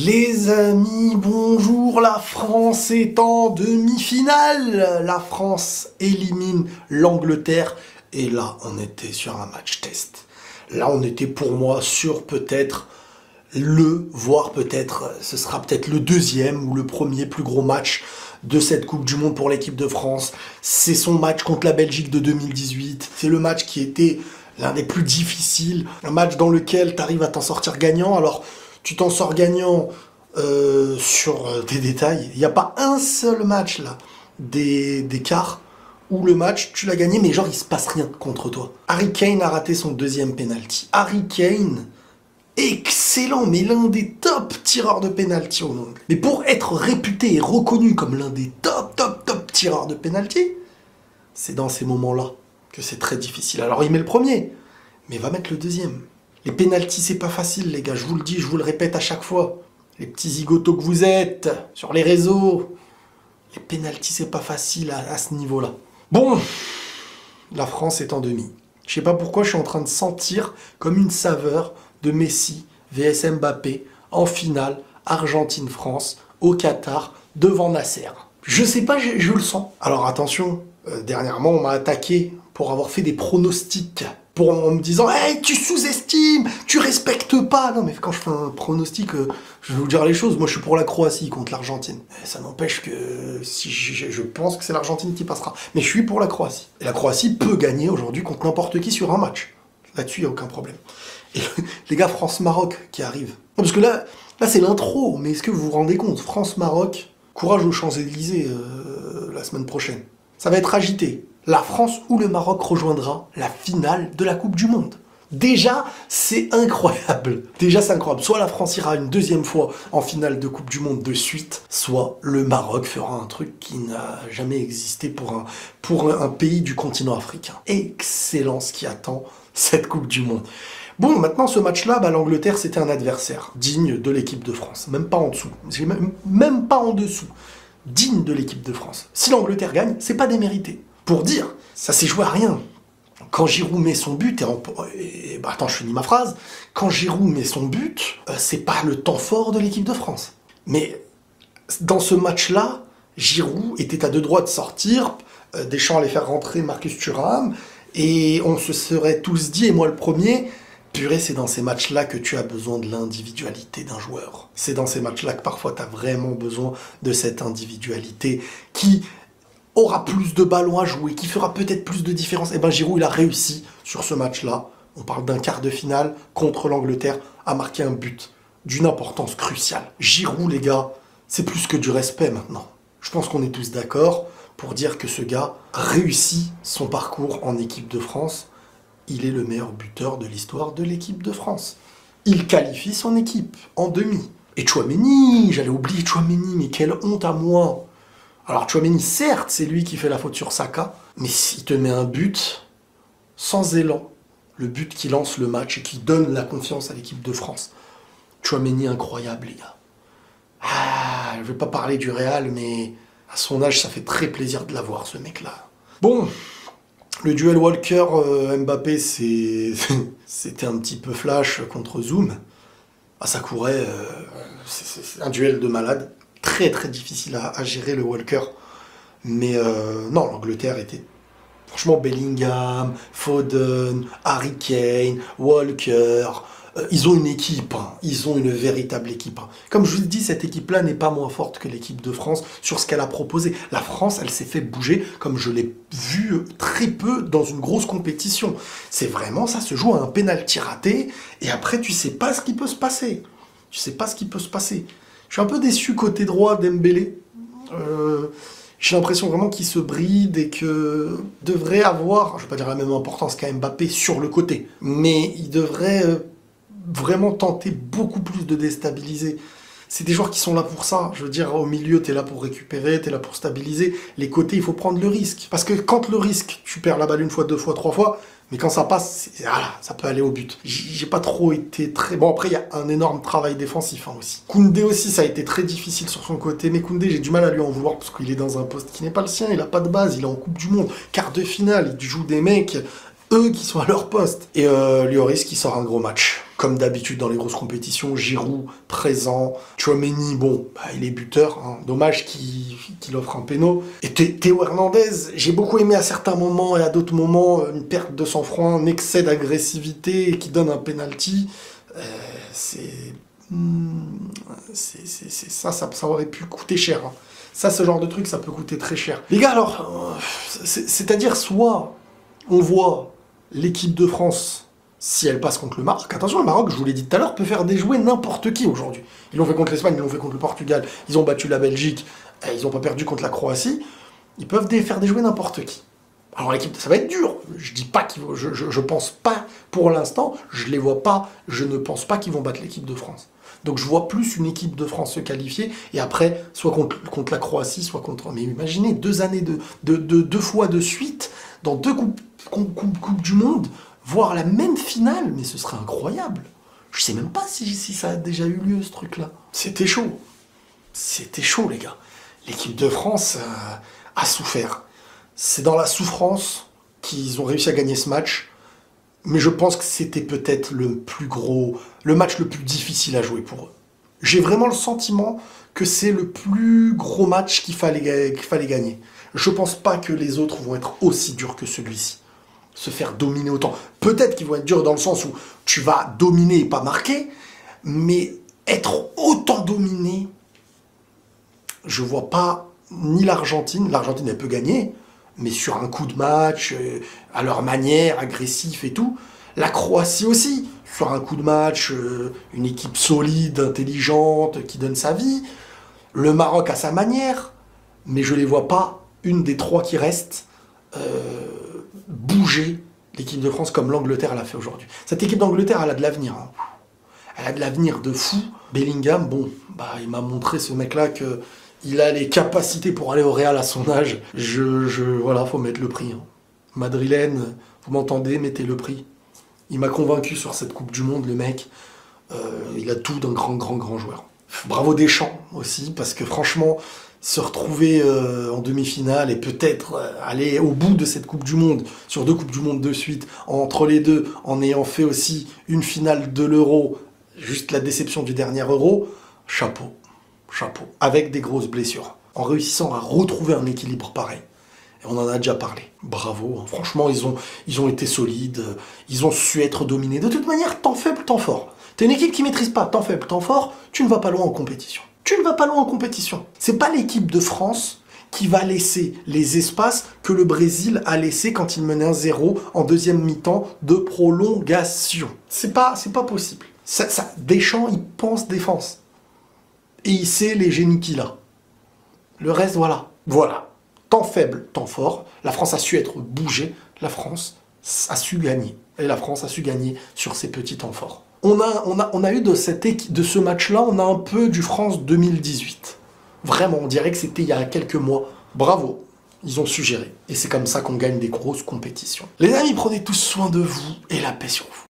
Les amis, bonjour, la France est en demi-finale. La France élimine l'Angleterre et là on était sur un match test. Là on était pour moi sur peut-être voire peut-être, ce sera peut-être le deuxième ou le premier plus gros match de cette Coupe du Monde pour l'équipe de France. C'est son match contre la Belgique de 2018. C'est le match qui était l'un des plus difficiles. Un match dans lequel tu arrives à t'en sortir gagnant. Alors, tu t'en sors gagnant sur des détails. Il n'y a pas un seul match là d'écart où le match, tu l'as gagné, mais genre, il se passe rien contre toi. Harry Kane a raté son deuxième penalty. Harry Kane, excellent, mais l'un des top tireurs de penalty au monde. Mais pour être réputé et reconnu comme l'un des top tireurs de penalty, c'est dans ces moments-là que c'est très difficile. Alors il met le premier, mais il va mettre le deuxième. Les penaltys, c'est pas facile, les gars, je vous le dis, je vous le répète à chaque fois. Les petits zigotos que vous êtes, sur les réseaux, les penaltys, c'est pas facile à ce niveau-là. Bon, la France est en demi. Je sais pas pourquoi je suis en train de sentir comme une saveur de Messi vs Mbappé en finale Argentine-France au Qatar devant Nasser. Je sais pas, je le sens. Alors attention, dernièrement on m'a attaqué pour avoir fait des pronostics, en me disant hey, tu sous-estimes, tu respectes pas. Non mais quand je fais un pronostic, je vais vous dire les choses, moi je suis pour la Croatie contre l'Argentine. Ça n'empêche que si je pense que c'est l'Argentine qui passera, mais je suis pour la Croatie. Et la Croatie peut gagner aujourd'hui contre n'importe qui sur un match. Là-dessus, il n'y a aucun problème. Et les gars, France-Maroc qui arrive. Non, parce que là c'est l'intro, mais est-ce que vous vous rendez compte? France-Maroc, courage aux Champs-Élysées la semaine prochaine. Ça va être agité. La France ou le Maroc rejoindra la finale de la Coupe du Monde. Déjà, c'est incroyable. Soit la France ira une deuxième fois en finale de Coupe du Monde de suite, soit le Maroc fera un truc qui n'a jamais existé pour un pays du continent africain. Excellent ce qui attend cette Coupe du Monde. Bon, maintenant ce match-là, l'Angleterre c'était un adversaire digne de l'équipe de France. Même pas en dessous. Même pas en dessous. Digne de l'équipe de France. Si l'Angleterre gagne, c'est pas démérité. Pour dire, ça s'est joué à rien. Quand Giroud met son but, attends, je finis ma phrase. Quand Giroud met son but, c'est pas le temps fort de l'équipe de France. Mais dans ce match-là, Giroud était à deux doigts de sortir. Deschamps allait faire rentrer Marcus Thuram. Et on se serait tous dit, et moi le premier, purée, c'est dans ces matchs-là que tu as besoin de l'individualité d'un joueur. C'est dans ces matchs-là que parfois tu as vraiment besoin de cette individualité qui aura plus de ballons à jouer, qui fera peut-être plus de différence. Et Giroud, il a réussi sur ce match-là. On parle d'un quart de finale contre l'Angleterre, à marquer un but d'une importance cruciale. Giroud, les gars, c'est plus que du respect maintenant. Je pense qu'on est tous d'accord pour dire que ce gars réussit son parcours en équipe de France. Il est le meilleur buteur de l'histoire de l'équipe de France. Il qualifie son équipe en demi. Et Tchouaméni, j'allais oublier Tchouaméni, mais quelle honte à moi. Alors Tchouaméni, certes, c'est lui qui fait la faute sur Saka, mais s'il te met un but sans élan, le but qui lance le match et qui donne la confiance à l'équipe de France. Tchouaméni, incroyable, les gars. Je vais pas parler du Real, mais à son âge, ça fait très plaisir de l'avoir, ce mec-là. Bon, le duel Walker-Mbappé, c'était un petit peu flash contre Zoom. Ça courait, c'est un duel de malade. Très difficile à gérer le Walker. Mais non, l'Angleterre était... Franchement, Bellingham, Foden, Harry Kane, Walker... ils ont une équipe, ils ont une véritable équipe. Comme je vous le dis, cette équipe-là n'est pas moins forte que l'équipe de France sur ce qu'elle a proposé. La France, elle s'est fait bouger comme je l'ai vu très peu dans une grosse compétition. C'est vraiment, ça se joue à un pénalty raté, et après, tu sais pas ce qui peut se passer. Je suis un peu déçu côté droit d'Embélé. J'ai l'impression vraiment qu'il se bride et que devrait avoir, je vais pas dire la même importance qu'à Mbappé sur le côté, mais il devrait... vraiment tenter beaucoup plus de déstabiliser. C'est des joueurs qui sont là pour ça. Je veux dire, au milieu, tu es là pour récupérer, tu es là pour stabiliser. Les côtés, il faut prendre le risque. Parce que quand le risque, tu perds la balle une fois, deux fois, trois fois, mais quand ça passe, voilà, ça peut aller au but. J'ai pas trop été très... Bon, après, il y a un énorme travail défensif aussi. Koundé aussi, ça a été très difficile sur son côté. Mais Koundé, j'ai du mal à lui en vouloir parce qu'il est dans un poste qui n'est pas le sien. Il a pas de base, il est en Coupe du Monde. Quart de finale, il joue des mecs... eux qui sont à leur poste. Et Lloris qui sort un gros match. Comme d'habitude dans les grosses compétitions, Giroud présent, Tchouaméni, bon, bah, il est buteur, hein. Dommage qu'il offre un péno. Et Théo Hernandez, j'ai beaucoup aimé à certains moments et à d'autres moments une perte de sang-froid, un excès d'agressivité qui donne un penalty. Ça aurait pu coûter cher. Hein. Ça, ce genre de truc, ça peut coûter très cher. Les gars, alors, c'est-à-dire soit on voit l'équipe de France, si elle passe contre le Maroc, attention, le Maroc, je vous l'ai dit tout à l'heure, peut faire déjouer n'importe qui aujourd'hui. Ils l'ont fait contre l'Espagne, ils l'ont fait contre le Portugal, ils ont battu la Belgique, ils n'ont pas perdu contre la Croatie. Ils peuvent faire déjouer n'importe qui. Alors l'équipe, ça va être dur. Je dis pas qu'ils vont, je pense pas, pour l'instant, je les vois pas, je ne pense pas qu'ils vont battre l'équipe de France. Donc je vois plus une équipe de France se qualifier, et après, soit contre la Croatie, soit contre... Mais imaginez, 2 années deux fois de suite, dans 2 coupes du monde, voir la même finale, mais ce serait incroyable. Je sais même pas si ça a déjà eu lieu, ce truc-là. C'était chaud. C'était chaud, les gars. L'équipe de France a souffert. C'est dans la souffrance qu'ils ont réussi à gagner ce match. Mais je pense que c'était peut-être le match le plus difficile à jouer pour eux. J'ai vraiment le sentiment que c'est le plus gros match qu'il fallait gagner. Je pense pas que les autres vont être aussi durs que celui-ci. Se faire dominer autant. Peut-être qu'ils vont être durs dans le sens où tu vas dominer et pas marquer, mais être autant dominé, je vois pas ni l'Argentine. L'Argentine, elle peut gagner, mais sur un coup de match, à leur manière, agressif et tout. La Croatie aussi, sur un coup de match, une équipe solide, intelligente, qui donne sa vie. Le Maroc à sa manière, mais je les vois pas, une des 3 qui restent, bouger l'équipe de France comme l'Angleterre l'a fait aujourd'hui. Cette équipe d'Angleterre, elle a de l'avenir. Hein. Elle a de l'avenir de fou. Bellingham, bon, bah, il m'a montré, ce mec-là, que il a les capacités pour aller au Real à son âge. Voilà, faut mettre le prix. Hein. Madrilène, vous m'entendez, mettez le prix. Il m'a convaincu sur cette Coupe du Monde, le mec. Il a tout d'un grand joueur. Bravo Deschamps aussi, parce que franchement, se retrouver en demi-finale et peut-être aller au bout de cette Coupe du Monde, sur 2 Coupes du Monde de suite, entre les deux, en ayant fait aussi une finale de l'Euro, juste la déception du dernier Euro, chapeau. Chapeau, avec des grosses blessures, en réussissant à retrouver un équilibre pareil. Et on en a déjà parlé. Bravo, hein. Franchement, ils ont été solides, ils ont su être dominés. De toute manière, temps faible, temps fort. T'es une équipe qui maîtrise pas temps faible, temps fort, tu ne vas pas loin en compétition. Tu ne vas pas loin en compétition. C'est pas l'équipe de France qui va laisser les espaces que le Brésil a laissés quand il menait 1-0 en deuxième mi-temps de prolongation. C'est pas possible. Deschamps, il pense défense. Et il sait les génies qu'il a. Le reste, voilà. Voilà. Temps faible, temps fort. La France a su être bougée. La France a su gagner. Et la France a su gagner sur ses petits temps forts. On a eu de ce match-là, on a un peu du France 2018. Vraiment, on dirait que c'était il y a quelques mois. Bravo. Ils ont su gérer. Et c'est comme ça qu'on gagne des grosses compétitions. Les amis, prenez tous soin de vous et la paix sur vous.